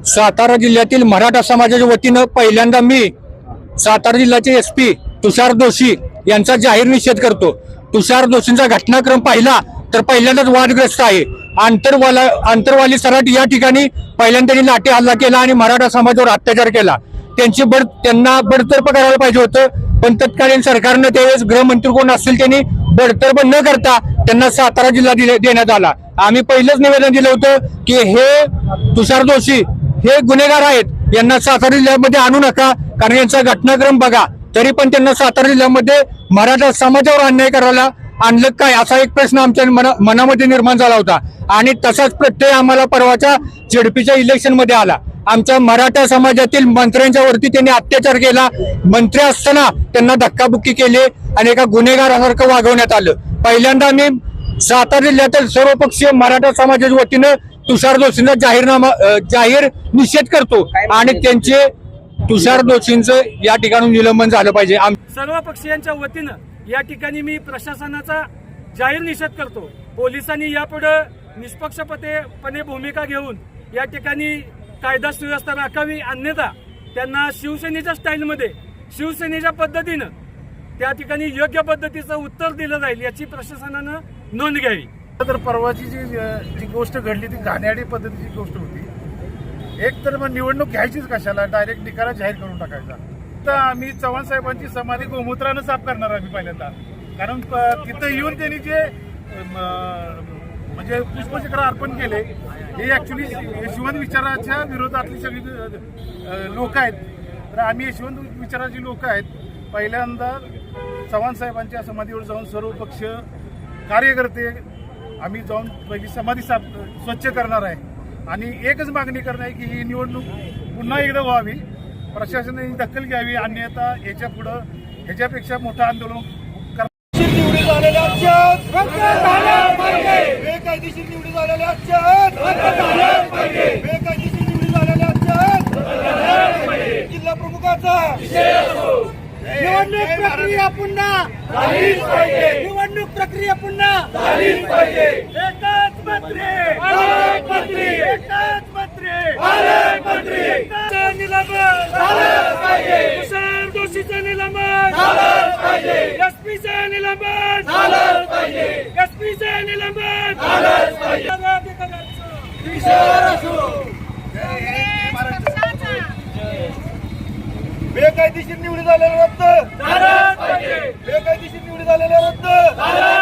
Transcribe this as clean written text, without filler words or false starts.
सातारा जिल्ह्यातील मराठा समाजाच्या वतीनं पहिल्यांदा मी सातारा जिल्ह्याचे SP तुषार दोशी यांचा जाहीर निषेध करतो। तुषार दोशींचा घटनाक्रम पाहिला तर पहिल्यांदाच वादग्रस्त आहे। आंतरवाली सराट या ठिकाणी पहिल्यांदा लाठी हल्ला केला आणि मराठा समाजावर अत्याचार केला। त्यांना बडतर्फ करायला पाहिजे होतं, पण तत्कालीन सरकारनं त्यावेळेस गृहमंत्री कोण असतील त्यांनी बडतर्फ न करता त्यांना सातारा जिल्हा देण्यात आला। आम्ही पहिलंच निवेदन दिलं होतं की हे तुषार दोशी हे गुन्हेगार आहेत, यांना सातारा जिल्ह्यामध्ये आणू नका, कारण यांचा घटनाक्रम बघा। तरी पण त्यांना सातारा जिल्ह्यामध्ये मराठा समाजावर अन्याय करायला आणलं काय असा एक प्रश्न आमच्या मनामध्ये निर्माण झाला होता। आणि तसाच प्रत्यय आम्हाला परवाच्या जेडपीच्या इलेक्शन मध्ये आला। आमच्या मराठा समाजातील मंत्र्यांच्या वरती त्यांनी अत्याचार केला। मंत्री असताना त्यांना धक्काबुक्की केली आणि एका गुन्हेगारासारखं वागवण्यात आलं। पहिल्यांदा मी सातारा जिल्ह्यातील सर्वपक्षीय मराठा समाजाच्या वतीनं तुषार दोशींचा जाहीर निषेध करतो आणि त्यांचे तुषार दोशींचं या ठिकाणी निलंबन झालं पाहिजे। सर्व पक्षीयांच्या वतीनं या ठिकाणी मी प्रशासनाचा जाहीर निषेध करतो। पोलिसांनी यापुढे निष्पक्षपातीपणे भूमिका घेऊन या ठिकाणी कायदा सुव्यवस्था राखावी, अन्यथा त्यांना शिवसेनेच्या स्टाईलमध्ये शिवसेनेच्या पद्धतीनं त्या ठिकाणी योग्य पद्धतीचं उत्तर दिलं जाईल याची प्रशासनानं नोंद घ्यावी। तर परवाची जी गोष्ट घडली ती घाणेरडी पद्धतीची गोष्ट होती। एक तर मग निवडणूक घ्यायचीच कशाला, डायरेक्ट निकाल जाहीर करून टाकायचा। तर आम्ही चव्हाण साहेबांची समाधी गोमूत्रानं साफ करणार आम्ही पहिल्यांदा, कारण तिथं येऊन त्यांनी जे म्हणजे पुष्पचक्र अर्पण केले हे ऍक्च्युली यशवंत विचाराच्या विरोधातली सगळी लोक आहेत। तर आम्ही यशवंत विचाराची लोक आहेत, पहिल्यांदा चव्हाण साहेबांच्या समाधीवर जाऊन सर्व पक्ष कार्यकर्ते आम्ही जाऊन पहिली समाधी स्वच्छ करणार आहे आणि एकच मागणी करणार आहे की ही निवडणूक पुन्हा एकदा व्हावी, प्रशासनाने दखल घ्यावी, अन्यथा याच्या पुढं ह्याच्यापेक्षा मोठं आंदोलन बेकायदेशीर निवडी झालेल्या जिल्हा प्रमुखाचा निवडणूक प्रक्रिया पुन्हा झालीच पाहिजे, निवडणूक प्रक्रिया पुन्हा झालीच पाहिजे। एकच मंत्री, अनेक मंत्री, एकच मंत्री, अनेक मंत्री, निलंबन झालंच पाहिजे, तुषार दोशीचं निलंबन झालंच पाहिजे, SP चं निलंबन झालंच पाहिजे, SP चं निलंबन झालंच पाहिजे। बेकायदेशीर निवडी झालेल्या रद्द झालंच पाहिजे, बेकायदेशीर निवडी झालेल्या रद्द झालंच